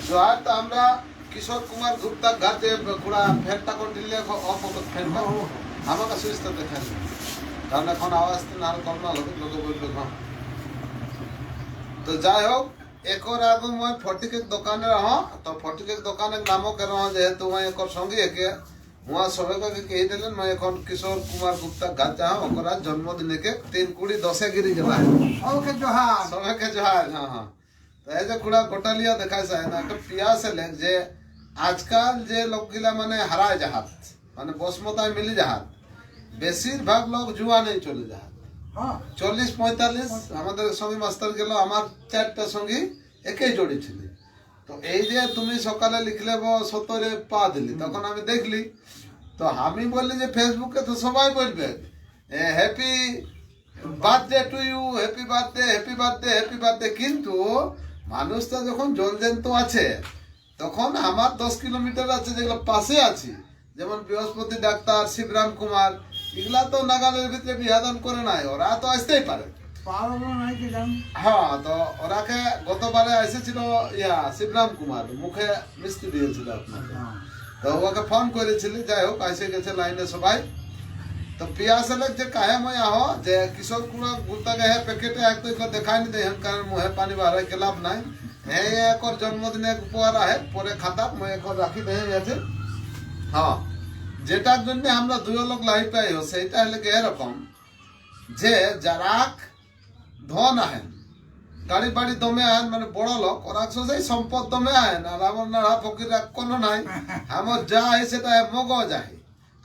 জয় তো আমরা কিশোর কুমার গুপ্তা ঘাটে পুরা ফ্যানটা কন্টিনিউ অফ ফ্যানটা আমাকে সুইচটা দেখেন কারণ এখন আওয়াজ না কমনা লোক বলবে তো যাই হোক একর আগে মই ফটিকের দোকানে রহ তো ফটিকের দোকানের নামও কেন যেহেতু মই একর সঙ্গে একে মুয়া সবাইকে কই দিলেন মই এখন কিশোর কুমার গুপ্তা ঘাট যা ওকরা জন্মদিনে के 3-20-10 गिरी गला ওকে জোহার সবাইকে জয় হ্যাঁ হ্যাঁ তো এই যে কুড়া গোটালিয়া দেখায় যায় না একটা পিয়াসে লেগ যে আজকাল যে লোকগুলা মানে হারায় জাহাজ মানে বসমতায় মিলি জাহাজ বেশিরভাগ লোক জুয়া নেই চলে জাহাজ হ্যাঁ 40-45 আমাদের সঙ্গে মাস্টার গেল আমার 4টা সঙ্গী একই জড়ি ছিল তো এই যে তুমি সকালে লিখলে 17 পা দিলি তখন আমি দেখলি তো আমি বললি যে ফেসবুকে তো সবাই বলবে happy birthday to you happy birthday happy birthday happy birthday কিন্তু মানুষটা যখন জলজন্ত আছে তখন আমার 10 কিলোমিটার আছে যেগুলো পাশে আছি যেমন বৃহস্পতি ডাক্তার শিবরাম কুমার এগুলা তো নাগালের ভিতরে বিহাদন করে নাই ওরা তো আসতেই পারে হ্যাঁ তো ওরাকে গতবারে এসেছিল শিবরাম কুমার মুখে মিষ্টি দিয়েছিল আপনাকে তো ওকে ফোন করেছিল যাই হোক এসে গেছে লাইনে সবাই তো পিয়াস लग जे काहे मैं आहो जे किशोर कुमार गुप्ता के है पैकेट एक तो इको देखाई नहीं दे हम कारण मुहे पानी बाहर के लाभ नहीं है एक और जन्मदिन एक उपहार है পরে খাতা मैं एक और রাখি দেই আছে হ্যাঁ যেটার জন্য আমরা দুই লোক লাইভ পাই সেটা হলো কি এরকম যে যারাক ধন আহেন গাড়ি বাড়ি দমে আহেন মানে বড় লোক ওরা সোজাই সম্পদ দমে আহেন আর আমার নাড়া ফকির কোনো নাই আমার যা হয় সেটা মগজ আহে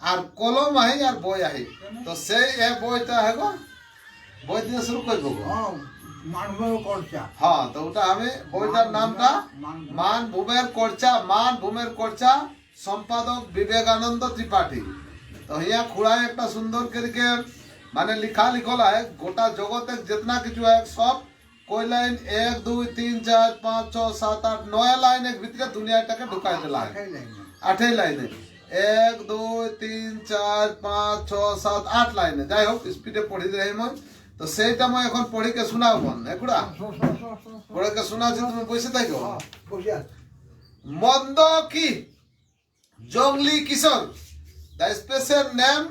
আর কলম আহি আর বই আহি তো সেই বইটা হেগো বই দিয়ে শুরু করবো হ্যাঁ তো ওটা আমি বইটার নামটা মান ভূমের কর্চা সম্পাদক বিবেকানন্দ ত্রিপাঠী তো হিয়া খুড়ায় একটা সুন্দর করকে মানে লিখা লিখল है গোটা জগতে जितना কিছু है সব कोई लाइन 1 2 3 4 5 6 7 8 9 লাইন এক ভিতরে দুনিয়াটাকে ঢুকাই দিলা है 8 লাইনে 1 2 3 4 5 6 7 8 লাইনে যাই হোক স্পিডে পড়ি দেই মই তো সেইটা মই এখন পড়ি কে শোনাও বন একুড়া পড়ে কে শোনাছি তুমি বসে থাকো মন্দ কি Jangli Kishore the special name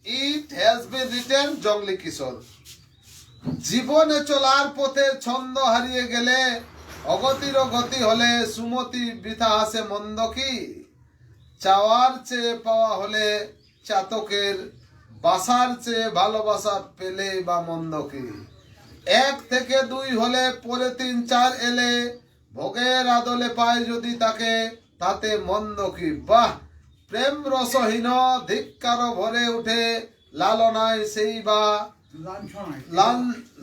it has been written Jangli Kishore জীবনে চলার পথে ছন্দ হারিয়ে গেলে অগতির গতি হলে সুমতি বৃথা আসে মন্দ কি চাওয়ার চেয়ে পাওয়া হলে চাতকের বাসার চেয়ে ভালোবাসা পেলে বা মন্দ কি 1 থেকে 2 হলে পরে 3 4 এলে ভোগের আদলে পায় যদি তাকে তাতে মন্দ কি বাহ প্রেম রসহীন ধিক্কার ভরে উঠে লালনায় সেই বা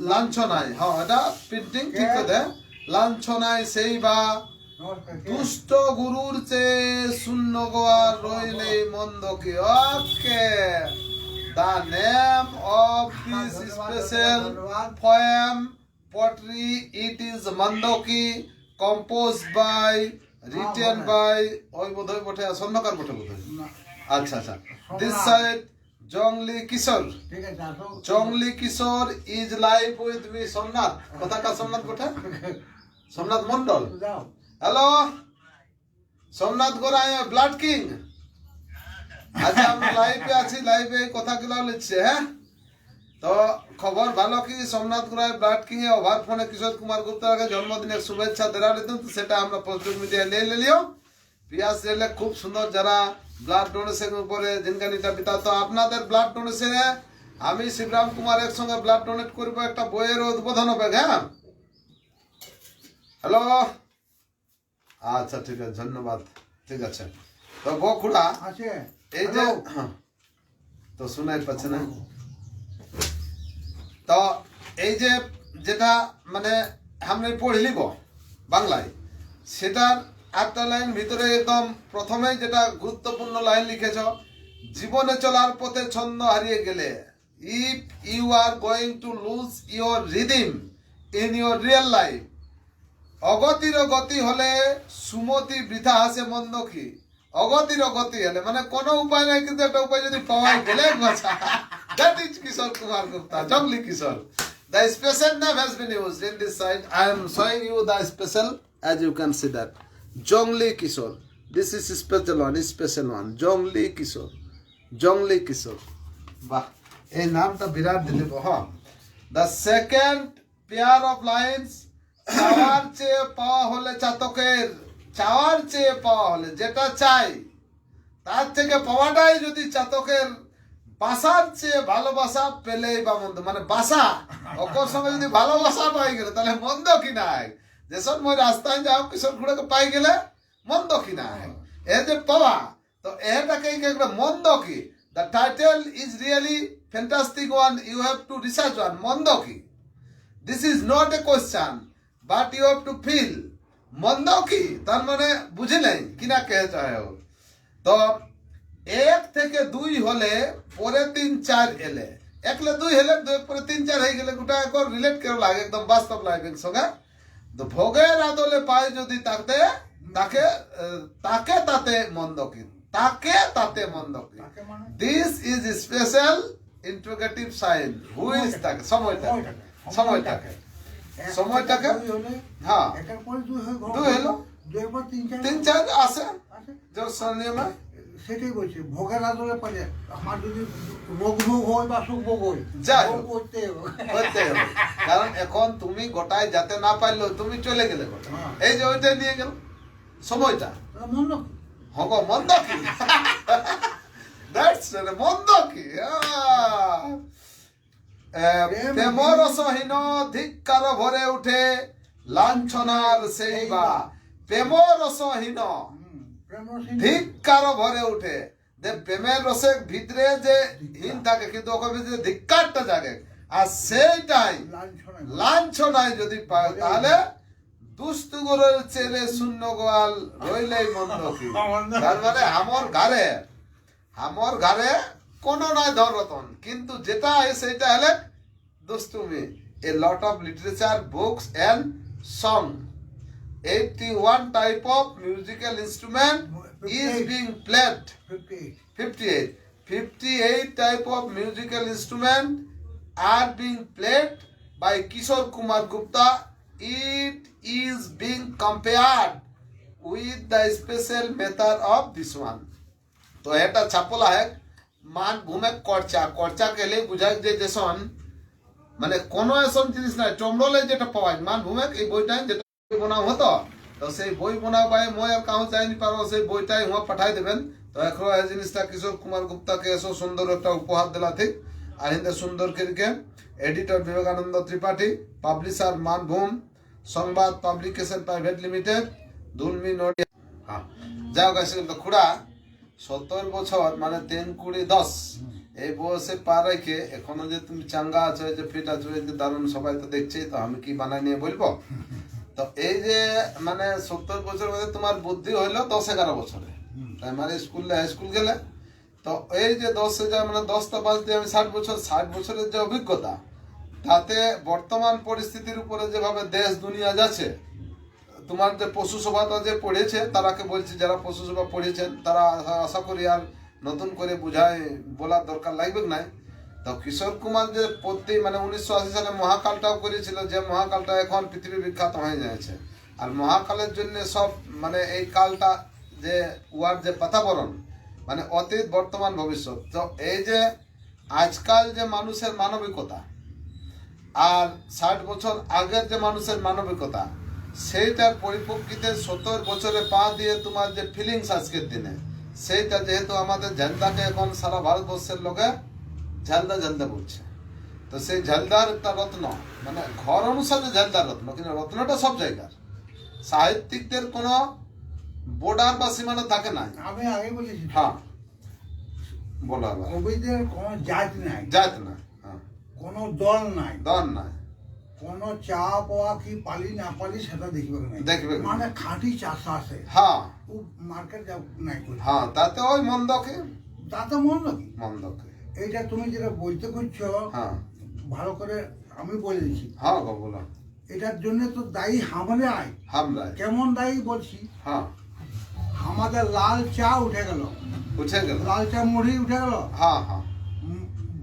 লাঞ্ছনায় হ্যাঁ এটা প্রিন্টিং ঠিক করে লাঞ্ছনায় সেই বা দুষ্ট গুরুর চেয়ে শূন্য গোয়ার রইলে মন্দ কি okay the name of this special poem poetry it is মন্দকি composed by written by ওই বোধহয় বটে স্বর্ণকার বটে বোধহয় আচ্ছা আচ্ছা দিস সাইড জংলি কিশোর ঠিক আছে Jangli Kishore is live with me Somnath কথাটা সোমনাথ বটে Somnath Mondal hello Somnath Gorai blood king আচ্ছা আমরা লাইভে আছি লাইভে কথাগুলো লিখছে হ্যাঁ তো খবর ভালো কি সোমনাথ গোরাই ব্লাড কিং এ ওভার ফোনে কিশোর কুমার গুপ্তাকে জন্মদিনের শুভেচ্ছা দেওয়া দিতেন তো সেটা আমরা সোশ্যাল মিডিয়ায় ले लियो পিয়াস রেলে খুব সুন্দর যারা ব্লাড ডোনেশন উপরে জিনকানিটা বিতা তো আপনাদের ব্লাড ডোনেশনে আমি শিবরাম কুমার এর সঙ্গে ব্লাড ডোনেট করব একটা বইয়ের উদ্বোধন হবে হ্যাঁ হ্যালো আচ্ছা ঠিক আছে ধন্যবাদ ঠিক আছে তো বকুড়া আছে এই যে তো শোনাই পাচ্ছে না তো এই যে যেটা মানে আমরা পড়লিব বাংলায় সেটার একটা লাইন ভিতরে একদম প্রথমেই যেটা গুরুত্বপূর্ণ লাইন লিখেছ জীবনে চলার পথে ছন্দ হারিয়ে গেলে if you are going to lose your rhythm in your real life অগতির গতি হলে সুমতি বৃথা হাসে মন্দ কি অগতির গতি হলে মানে কোনো উপায় নাই কিন্তু একটা উপায় যদি পাওয়া গেলে that is Kishore Kumar Gupta জংলি কিশোর the special name has been used in this side I am showing you the special as you can see that জংলি কিশোর, দিস ইজ স্পেশাল ওয়ান, জংলি কিশোর, জংলি কিশোর। বাহ, এই নামটা বিরাট দিলে। হ্যাঁ, the second pair of lines, চাওয়ার চেয়ে পাওয়া হলে চাতকের, চাওয়ার চেয়ে পাওয়া হলে, যেটা চাই তার থেকে পাওয়াটাই যদি চাতকের, বাসার চেয়ে ভালোবাসা পেলেই বা মন্দ, মানে বাসা অকর সঙ্গে যদি ভালোবাসা পাই গেলে তাহলে মন্দ কি নাই। যেসব মই রাস্তায় যাও কিশোর খুঁড়ে পাই গেলে মন্দ কি নাই, এ যে পাওয়া, তো এটাকে একটা মন্দ কি। The title is really fantastic one, you have to research one. মন্দ কি, this is not a question but you have to feel. মন্দ কি তার মানে বুঝে নেই কিনা কে চাহে। তো 1 থেকে 2 হলে পরে 3 4 এলে, 1 লে 2 হলে 2 পরে 3 4 হয়ে গেলে গোটা একর রিলেট করে লাগে একদম বাস্তব লাইফের সঙ্গে। তো ভোগের আদলে পায় যদি তাতে তাকে তাকে তাতে মন্দ কি, তাকে তাতে মন্দ কি। This is special interrogative sign. Who is তাকে, সময়টাকে, সময়টাকে, সময়টাকে। হ্যাঁ, 2 হলো 3 4 আসে যে নিয়মে। সেটাই বলছি, ভোগের আদলে পারে আমার যদি রোগ ভোগ হয় বা সুখ ভোগ হয়, যাই করতে হবে। কারণ এখন তুমি গোটায় যেতে না পারলেও তুমি চলে গেলে গোটা, এই যে ওইটাই নিয়ে গেল সময়টা। মন্দ হগ মন্দ কি, মন্দ কি। প্রেমর সহীন ধিক্কার ভরে উঠে লাঞ্ছনার সেই বা, প্রেমর সহীন ধিক্কার ভরে উঠে। প্রেমের রসের ভিতরে যে হীন থাকে কিন্তু ওখানে ভিতরে ধিক্কারটা জাগে, আর সেইটাই লাঞ্ছনায় যদি পায় তাহলে দুষ্টুগুলোর চেরে শূন্য গোয়াল রইলেই মন্দ কি। তার মানে আমার ঘরে কোনো নাই ধন রতন, কিন্তু যেটা সেইটা হলে দুষ্টুমি। A lot of literature, books and song, 81 type of musical instrument is being played. 58 type of musical instrument are being played by Kishore Kumar Gupta. It is being compared with the special method of this one. तो এটা ছাপলা है মান ভূমে করচা, করচা কেলে বুঝায় যে যেসন মানে কোন এসব জিনিস নাই চমড়লে যেটা পাওয়া যায় মান ভূমে, এই বইটা যেটা বনা হতো, তো সেই বই বনা পাই মই আর কাউ চাইনি পারো, সেই বইটাই হুয়া পাঠাই দেবেন। তো এখন এই জিনিসটা কিশোর কুমার গুপ্তাকে এসো সুন্দর একটা উপহার দিলা ঠিক। আর হিন্দে সুন্দর করিকে এডিটর বিবেকানন্দ ত্রিপাঠী, পাবলিশার মানভূম সংবাদ পাবলিকেশন প্রাইভেট লিমিটেড, দুলমি নড়িয়া। হ্যাঁ, যাও গেছে কিন্তু খুড়া 70 বছর মানে 3 20 10 এই বয়সে পা রেখে এখনো যে তুমি চাঙ্গা আছো, যে ফিট আছো, এই যে দারুণ সবাই তো দেখছে, তো আমি কি বানাই নিয়ে বলবো। তো এই যে মানে 70 বছর মধ্যে তোমার বুদ্ধি হইলো 10-11 বছরে, প্রাইমারি স্কুলে হাই স্কুল গেলে। তো এই যে 10 মানে 10টা 5 দিয়ে আমি 60 বছর, 60 বছরের যে অভিজ্ঞতা, তাতে বর্তমান পরিস্থিতির উপরে যেভাবে দেশ দুনিয়া যাচ্ছে, তোমার যে পশু সভাটা যে পড়েছে তারাকে বলছি, যারা পশু সভা পড়েছেন তারা আশা করি আর নতুন করে বুঝায় বলার দরকার লাগবে না। তো কিশোর কুমার যে প্রতি মানে 1980 সালে মহাকালটাও করেছিল, যে মহাকালটা এখন পৃথিবী বিখ্যাত হয়ে যাচ্ছে। আর মহাকালের জন্য সব মানে এই কালটা যে উয়ার যে বাতাবরণ মানে অতীত বর্তমান ভবিষ্যৎ। তো এই যে আজকাল যে মানুষের মানবিকতা আর 60 বছর আগের যে মানুষের মানবিকতা, সেইটার পরিপ্রেক্ষিতে 70 বছরে পা দিয়ে তোমার যে ফিলিংস আজকের দিনে, সেইটা যেহেতু আমাদের ঝালদাকে এখন সারা ভারতবর্ষের লোকে ঝালদা ঝালদা বলছে। তো সেই ঝালদার একটা রত্ন, মানে ঘর অনুসারে ঝালদার রত্ন, কিন্তু রত্নটা সব জায়গার। সাহিত্যিকদের কোনো বর্ডার বা সীমানা থাকে না। আমি আগে বলেছি, হ্যাঁ বলো। কবিদের কোনো জাত নাই, জাত না, হ্যাঁ, কোনো দল নাই, দল নাই, কোনো চা পাওয়া কি পালি না পালি সেটা দেখবে না, দেখবে মানে খাঁটি চাষ আছে। হ্যাঁ, ও মার্কেট যা নাই, হ্যাঁ, তাতে ওই মন্দ কি, তাতে মন্দ কি, মন্দ কি। এইটা তুমি যেটা বলতে করছো, হ্যাঁ, ভালো করে আমি বলে দিচ্ছি। হ্যাঁ বলো। এটার জন্য তো দায়ী হামরাই। হামরাই কেমন দায়ী বলছি, হ্যাঁ, আমাদের লাল চা উঠে গেল, উঠে গেল, লাল চা মুড়ি উঠে গেল, হ্যাঁ হ্যাঁ,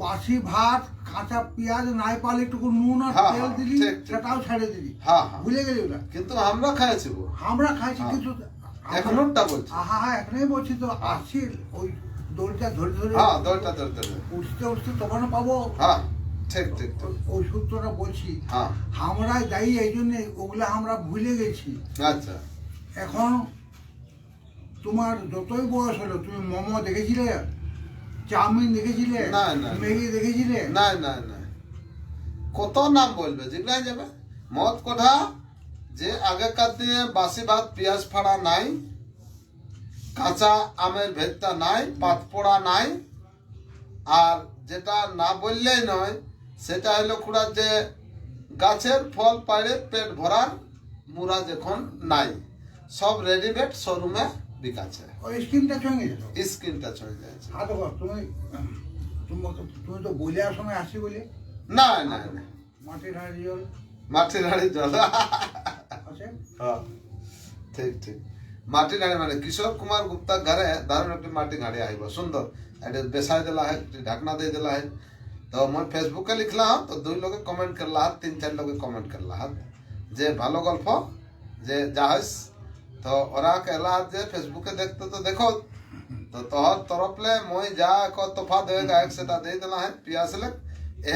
বাসি ভাত কাঁচা পেঁয়াজ নাই পালে একটু নুন আর হ্যাঁ, তেল হ্যাঁ, দিলি, ঠিক, ঠিক। সেটাও ছেড়ে দিলি, হ্যাঁ হ্যাঁ, ভুলে গেলি ওটা। কিন্তু আমরা খাইছি, আমরা খাইছি, হ্যাঁ। কিন্তু এখনোটা বলছি। হ্যাঁ এখনই বলছি তো, আসছি ওই দড়িটা ধরে ধরে হ্যাঁ, দড়িটা ধরে ধরে। উঠতে উঠতে তখন পাবো। হ্যাঁ, ঠিক ঠিক ঠিক। ওই সূত্রটা বলছি। হ্যাঁ, আমরা দায়ী এই জন্য, ওগুলা আমরা ভুলে গেছি। আচ্ছা। এখন তোমার যতই বয়স হলো, তুমি মোমো দেখেছিলে, চাউমিন দেখেছিলে, না, না। ম্যাগি দেখেছিলে? না না না, কত নাম বলবে, যেগুলাই যাবে। মদ কথা যে আগেকার দিনে বাসি ভাত পেঁয়াজ ফাড়া নাই, কাঁচা আমের ভেতটা নাই, পাতপোড়া নাই, আর যেটা না বললেই নয় সেটা হলো খুড়া যে গাছের ফল পাড়ে পেট ভরার মুড়া যখন নাই, সব রেডিমেড শোরুমে বিকাছে, ওই স্কিমটা সঙ্গে যেত। স্কিনটা চলে যাচ্ছে। হ্যাঁ দেখো, তুমি তো বলে আর সময় আসি বলে না না না, মাটির হাঁড়ি জল মাটির হাঁড়ি জল। আছে। হ্যাঁ, ঠিক ঠিক। মাটির হাঁড়ি মানে কিশোর কুমার গুপ্তা ঘরে দারুণ একটি মাটির হাঁড়ি আইব, সুন্দর এটা বেসাই দেলা है, ढकना दे देला है। तो मैं फेसबुके लिखला हूँ, तो 2 लोग कमेंट करला हाथ, 3-4 लोग कमेंट करला हाथ যে ভালো গল্প যে জাহাজ। তো ওরা कहला हाथ যে ফেসবুকে দেখতে তো দেখো, তো তোর তরফলে মই যা এক তোফা দেगा एक সেটা দিয়ে দিলা है পিয়াসলে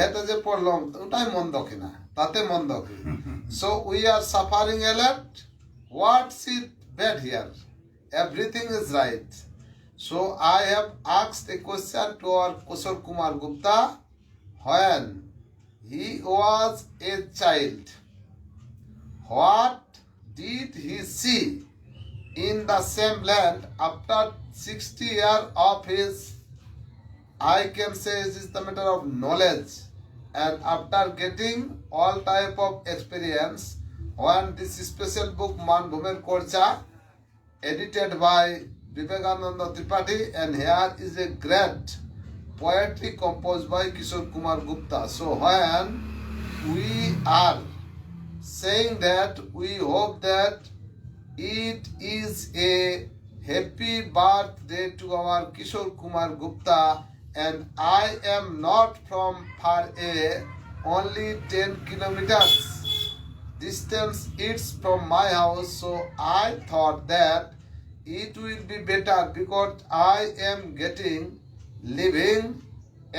এতে যে পড়লাম ওটাই মন্দ কিনা, তাতে মন্দ কি। So we are suffering alert, what's it bad here, everything is right. So I have asked a question to our Kushal Kumar Gupta. When he was a child, what did he see in the same land after 60 years of his, I can say it is the matter of knowledge, and after getting all type of experience, when this special book Man Bhumer Korcha, edited by Vivekananda Tripathi, and here is a great poetry composed by Kishore Kumar Gupta. So when we are saying that, we hope that it is a happy birthday to our Kishore Kumar Gupta, and I am not from far away, only 10 kilometers distance it's from my house. So I thought that it will be better because I am getting living,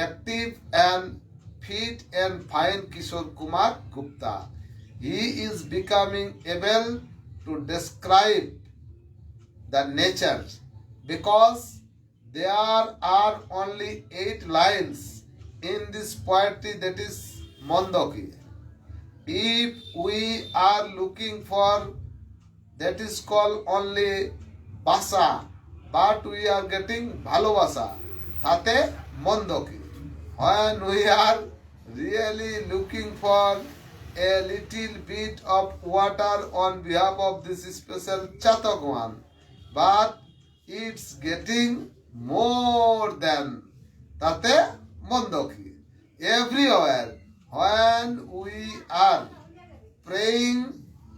active and fit and fine Kishore Kumar Gupta. He is becoming able to describe the nature because there are only 8 lines in this poetry, that is Mondoki. If we are looking for, that is called only Basa, but we are getting Bhalobasa, Tate Mondoki. When we are really looking for a little bit of water on behalf of this special Chatokwan, but it's getting more than Tate Mondoki. Everywhere, when we are praying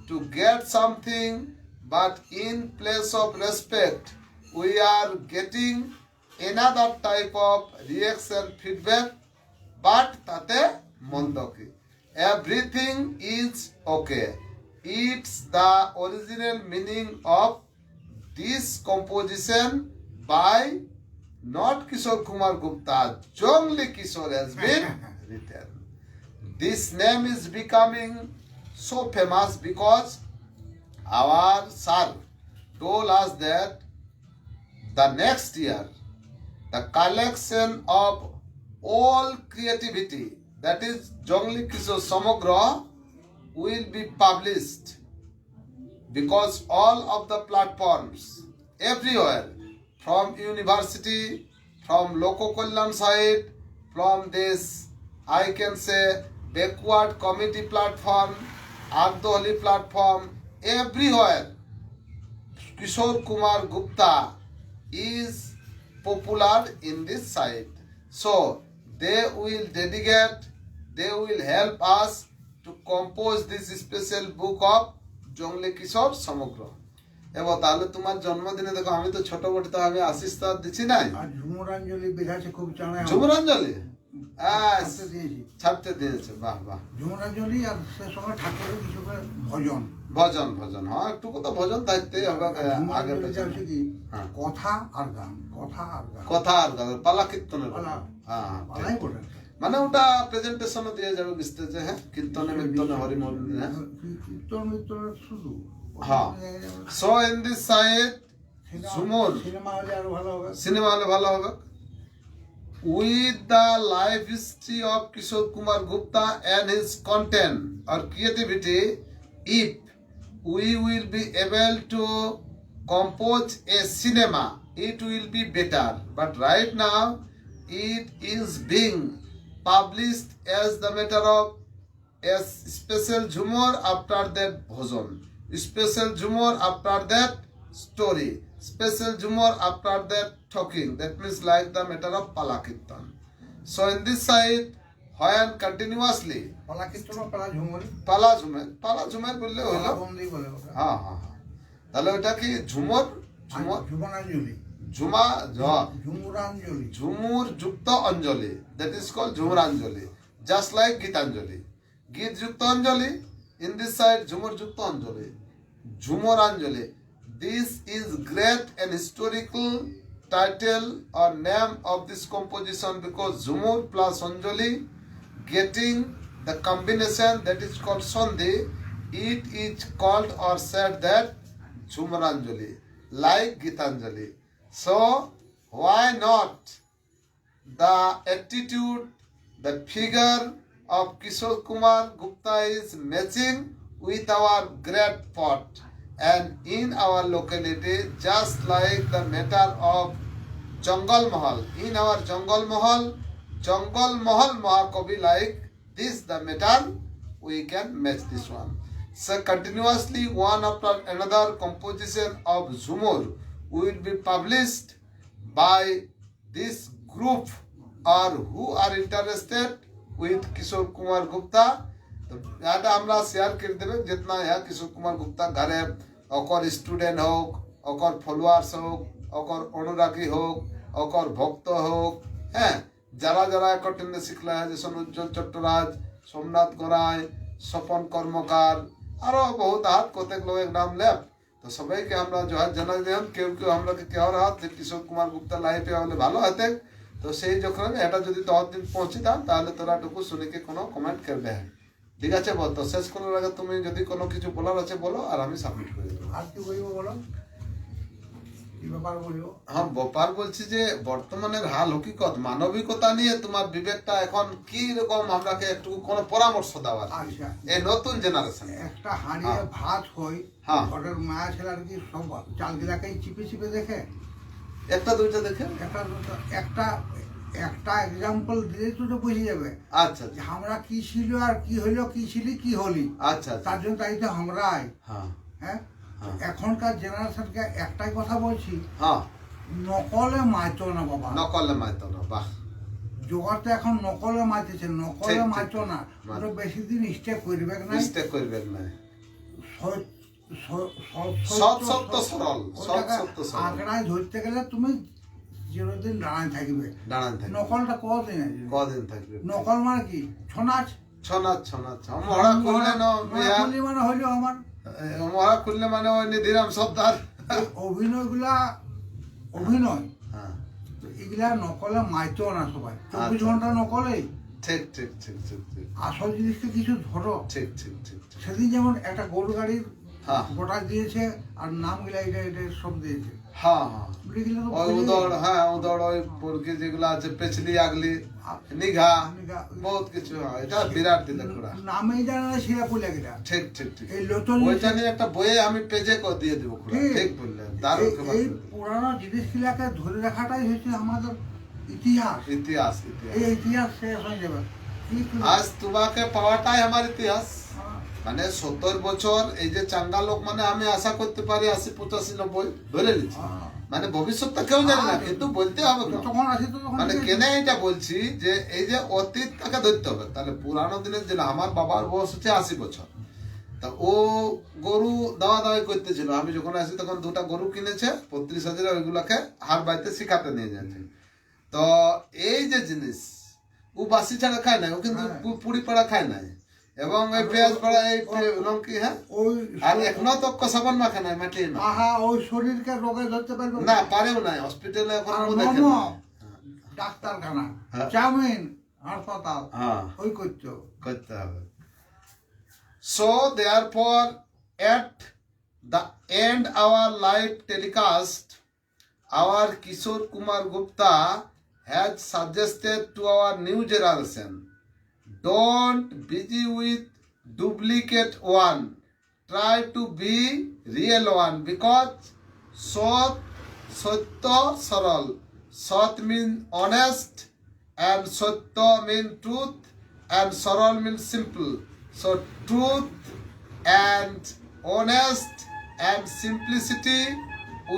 to get something, but in place of respect, we are getting another type of reaction feedback, but tate mondoki. Everything is okay. It's the original meaning of this composition by not Kishore Kumar Gupta, Jongli Kishore has been written. This name is becoming so famous because our sir told us that the next year the collection of all creativity, that is Jongli Kishore Samagra, will be published, because all of the platforms everywhere, from university, from local Kalyan side, from this I can say backward committee platform, Ardoli platform, everywhere Kishore Kumar Gupta is popular in this side. So they will dedicate, they will help us to compose this special book of Jongli Kishore Samagra. এবার তাহলে তোমার জন্মদিনে দেখো আমি তো ছোট বড় তো আমি আশিস তো দিছি নাই, আর ঝুমুরাঞ্জলি বেরাছে খুব জানা, ঝুমরাঞ্জলি দিয়েছি, ছাড়তে দিয়েছে, বাহ বাহ। ঝুমুরাঞ্জলি আর সে সময় ঠাকুরের কিছু করে ভজন। ভজন ভজন হ্যাঁ একটু তো ভজন থাকতেই হবে আগে ঝুমার হচ্ছে কি হ্যাঁ। কথা আর গান, কথা আর গান, কথা আর গান, পালা কীর্তনের পালা, হ্যাঁ হ্যাঁ, ঠিক। পালাই বটে। মানে ওটা প্রেজেন্টেশনও দিয়ে যাবে স্টেজে, হ্যাঁ কীর্তনে মীর্তনে হরিমল, হ্যাঁ কীর্তন মিত্তনের শুধু হ্যাঁ। So in this side Jhumur cinema হলে আরো ভালো হবে। সিনেমা হলে ভালো হবে। With the life history of Kishore Kumar Gupta and his content or creativity, if we will be able to compose a cinema, it will be better. But right now, it is being published as the matter of a special Jhumar after that bhojan, special Jhumar after that story, special Jhumar after that talking. That means like the matter of Palakirtan. So in this side, when continuously পালা কীর্তন, পালা ঝুমুর, পালা ঝুমের বললে হলো, বন্দি বলে ওটা। হ্যাঁ হ্যাঁ হ্যাঁ। তাহলে ওটা কি ঝুমর, ঝুমর ঝুমরাঞ্জলি, ঝুমা ঝুমুরাঞ্জলি, ঝুমুর যুক্ত অঞ্জলি, that is called Jhumuranjali, just like Gitanjali. গীত যুক্ত অঞ্জলি, ইন দিস সাইড ঝুমুর যুক্ত অঞ্জলি, Jhumranjali. This is great and historical title or name of this composition because Jhumur plus Anjali getting the combination that is called sandhi, it is called or said that Jhumaranjali, like Gitanjali. So why not the attitude, the figure of Kishore Kumar Gupta is matching with our great pot, and in our locality, just like the matter of Jangal Mahal, in our Jangal Mahal Mahakavi, like this the matter, we can match this one. So continuously one after another composition of Zumur will be published by this group or who are interested with Kishore Kumar Gupta. तो यहाँ আমরা share করে দেবে जितना यहाँ किशोर कुमार गुप्ता घरे ओकर student होक, ओकर फॉलोअर्स होक, ओकर अनुरागी होक, ओकर भक्त होक, হ্যাঁ যারা যারা একটিনে শিখলা है जैसे उज्जवल चट्टराज, सोमनाथ गोराई, স্বপন কর্মকার, আরো বহুত হাত কতক লোক নাম লেপ। তো সবাইকে আমরা জোহার জানাই দেন, কেউ কেউ আমরা কেউ হাত যে কিশোর কুমার গুপ্তা লাইফে হলে ভালো হতে। তো সেই যখন এটা যদি 10 দিন পৌঁছিতাম তাহলে তোরা টুকু শুনিকে কোনো কমেন্ট করবে। ঠিক আছে বল, তো শেষ করার আগে তুমি যদি কোনো কিছু বলার আছে বলো আর আমি সাবমিট করে দেবো। আর কি বলবো বলো, কি ব্যাপার বলবো? হ্যাঁ ব্যাপার বলছি যে বর্তমানের হাল হকিকত মানবিকতা নিয়ে তোমার বিবেকটা এখন কি রকম, আমরাকে একটু কোনো পরামর্শ দাও আর কি। আচ্ছা, এই নতুন জেনারেশন একটা হাঁড়িয়ে ভাত হয়, হ্যাঁ। ঘরের মায়া ছেলের কি সব চাল গিলাকেই চিপে চিপে দেখে? একটা দুইটা দেখে একটা একটা একটা এক্সাম্পল দিলেই তো বুঝে যাবে আচ্ছা যে আমরা কি ছিল আর কি হইলো, কি ছিলি কি হলি। আচ্ছা আচ্ছা তার জন্য তাই তো আমরাই, হ্যাঁ হ্যাঁ। হ্যাঁ। এখনকার জেনারেশনকে একটাই কথা বলছি, হ্যাঁ নকলে মাইতো না বাবা। নকলে মাইতো না, বাহ জগতে এখন নকলে মাইতেছে, নকলে ঠিক, ঠিক, মাইতো না। ঠিক। ওটা বেশি দিন স্টে করবে না। মিস্টেক করবেন না, সৎ সত্য সরল, সৎ সত্য সরল আঁকড়ায় ধরতে গেলে তুমি চিরদিন দাঁড়ায় থাকবে। দাঁড়ান থাকবে। নকলটা কদিন আছে? কদিন থাকবে? নকল মানে কি? ছনাচ। ছনাচ ছনাচ মহড়া খুললে মানে হইলো আমার মহড়া খুললে মানে ওই নিধিরাম সর্দার অভিনয়গুলা অভিনয়, হ্যাঁ এগুলা নকলে মাইতো না সবাই। 24 আচ্ছা। ঘন্টা নকলেই। ঠিক ঠিক ঠিক ঠিক ঠিক আসল জিনিসটা কিছু ধরো। ঠিক ঠিক ঠিক ঠিক। সেদিন যেমন একটা গরু গাড়ির হ্যাঁ গোটা দিয়েছে আর নাম গিলা এটা এটা সব দিয়েছে। হ্যাঁ হ্যাঁ এগুলা তো ওই উদড়, হ্যাঁ উদড়, ওই পরকি যেগুলো আছে পেছলি আগলি নিঘা নিঘা, বহুত কিছু, হ্যাঁ এটা বিরাট দিলে ঘোড়া। নামেই জানে না শিরা পুলে গেলা। ঠিক ঠিক ঠিক। এই লোচন ওইটা নিয়ে একটা বইয়ে আমি পেজে দিয়ে দেবো ঘোড়া। ঠিক। ঠিক বললেন, দারুণ খবর এই বললেন। পুরানো জিনিসগুলাকে ধরে রাখাটাই হচ্ছে আমাদের ইতিহাস। ইতিহাস এই ইতিহাস ইতিহাস শেষ হয়ে যাবে। কি করে? আজ তোমাকে পাওয়াটাই আমার ইতিহাস। হ্যাঁ। মানে 70 বছর এই যে চাঙ্গা লোক, মানে আমি আশা করতে পারি 80, 85, 90 ধরে নিচ্ছি। হ্যাঁ। মানে ভবিষ্যৎটা কেউ জানে না, কিন্তু বলতে হবে না। যখন আসি তো তখন মানে কেন এটা বলছি যে এই যে অতীতটাকে ধরতে হবে। তাহলে পুরানো দিনের যে আমার বাবার বয়স হচ্ছে 80 বছর, তা ও গরু দাওয়া দাওয়াই করতেছিল। আমি যখন আসি তখন 2টা গরু কিনেছে 35,000, ওইগুলাকে হার বাইতে শিখাতে নিয়ে যাচ্ছে। তো এই যে জিনিস ও বাসি ছাড়া খায় না, ও কিন্তু পুড়ি পাড়া খায় না। এবং এই পেঁয়াজ পড়া এই লঙ্কি, হ্যাঁ, ওই আর এখনো তো কষাবন মাখে নাই, মাটি না, আহা ওই শরীরকে রোগে ধরতে পারবে না পারেও নাই, হসপিটালে এখন আর দেখে মোমো, না। ডাক্তারখানা, হ্যাঁ। চাউমিন, হাসপাতাল, হ্যাঁ, ওই করছো। করতে হবে। So therefore, at the end our live telecast, our Kishore Kumar Gupta has suggested to our new generation, don't busy with duplicate one, try to be real one, because Sot, Satya, Saral. Sat means honest, and Satya means truth, and Saral means simple. So truth and honest and simplicity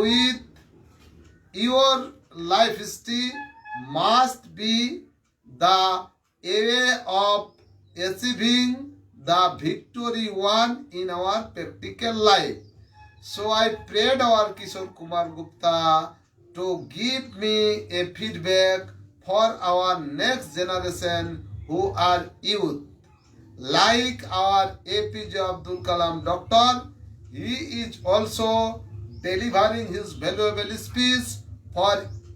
with your life history must be the way of achieving the victory won in our practical life. So I prayed our Kishore Kumar Gupta to give me a feedback for our next generation who are youth. Like our APJ Abdul Kalam Doctor, he is also delivering his valuable speech for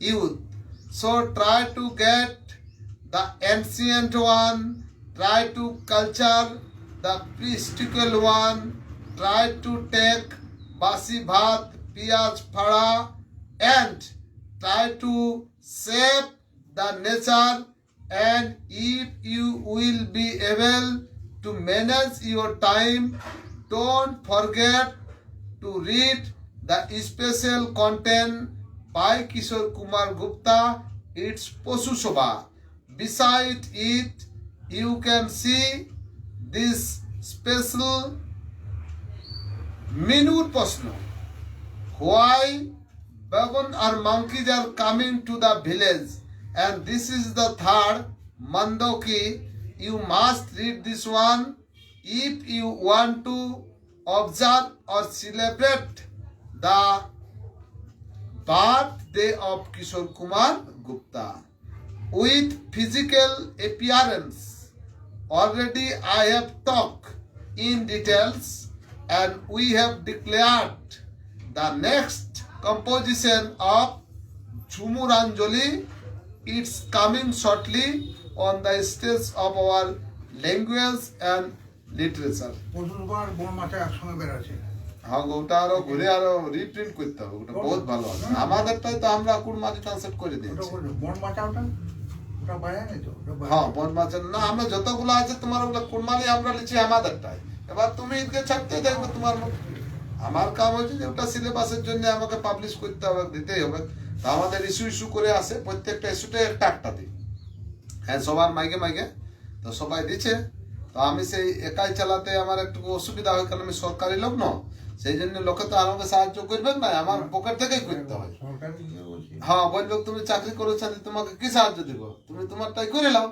youth. So try to get the ancient one, try to culture the practical one, try to take basi bhat, piyaj phada, and try to save the nature. And if you will be able to manage your time, don't forget to read the special content by Kishore Kumar Gupta. It's Posu Shobha. Beside it, you can see this special minute Prashno. Why baboon or monkeys are coming to the village? And this is the third Mandoki. You must read this one if you want to observe or celebrate the birthday of Kishore Kumar Gupta. With physical appearance, already I have talked in details, and we have declared the next composition of Jhumuranjali. It's coming shortly on the stage of our language and literature. প্রচুরবার বন মাছে একসঙ্গে বেড়াচ্ছে। হ্যাঁ, ওটা আরো ঘুরে আরো reprint করতে হবে, ওটা বহুত ভালো হবে। আমাদেরটাই তো আমরা কুড়মাঝি ট্রান্সলেট করে ওটা দিয়েছি। বন মাছা, ওটা বায়ানি তো, ওটা বায়ানি। হ্যাঁ, বন মাছের না, আমরা যতগুলো আছে তোমার ওগুলো কুড়মালি আমরা লিখছি আমাদেরটাই। এবার তুমি এদিকে ছাড়তে দেখবে তোমার মতো। আমার কাম হচ্ছে যে ওটা সিলেবাসের জন্য আমাকে পাবলিশ করতে হবে, দিতেই হবে। তো আমাদের ইস্যু করে আসে, প্রত্যেকটা ইস্যুতে একটা দিই। হ্যাঁ, সবার মাইকে মাইকে তো সবাই দিচ্ছে। তো আমি সেই একাই চালাতে আমার একটু অসুবিধা হয়, কারণ আমি সরকারি লোক ন, সেই জন্য লোকে তো আমাকে সাহায্য করবেন না, আমার পকেট থেকেই করতে হয়। সরকারি ইয়ে বলছি। হ্যাঁ, বললো তুমি চাকরি করেছেন, তোমাকে কি সাহায্য দিব, তুমি তোমারটাই করে নাও।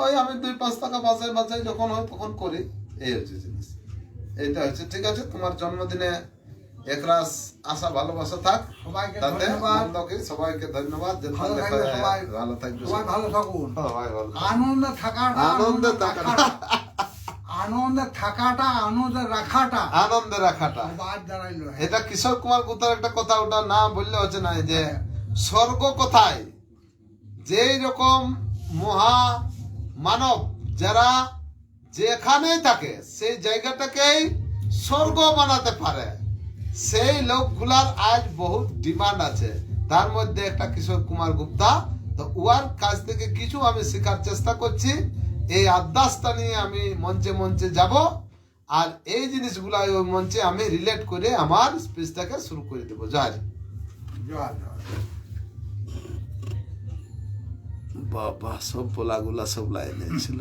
ওই আমি 2-5 টাকা বাঁচাই বাঁচাই যখন হয় তখন করি, এই হচ্ছে জিনিস। এইটা হচ্ছে, ঠিক আছে। তোমার জন্মদিনে একরাশ আশা ভালোবাসা থাক সবাইকে তাতে। ধন্যবাদ। আপনাকে সবাইকে ধন্যবাদ। যেন ভালো দেখা থাকবে যায়, সবাই। ভালো থাকবে সবাই ভালো থাকুন। সবাই ভালো। আনন্দে থাকাটা, আনন্দে থাকাটা। আনন্দে থাকাটা, আনন্দে রাখাটা আনন্দে রাখাটা, বাদ দাঁড়াইলো। এটা কিশোর কুমার গুপ্তার একটা কথা, ওটা না বললে হচ্ছে না, যে স্বর্গ কোথায়, যেই রকম মহা মানব যারা যেখানেই থাকে সেই জায়গাটাকেই স্বর্গ বানাতে পারে, সেই লোকগুলার আজ বহুত ডিমান্ড আছে। তার মধ্যে একটা কিশোর কুমার গুপ্তা। তো উয়ার কাছ থেকে কিছু আমি শেখার চেষ্টা করছি। এই আদাসটা নিয়ে আমি মঞ্চে মঞ্চে যাব, আর এই জিনিসগুলা ওই মঞ্চে আমি রিলেট করে আমার স্পিচটাকে শুরু করে দেবো। জয় জয় জয়। বাবা, সব বলাগুলা সব লাইনে ছিল।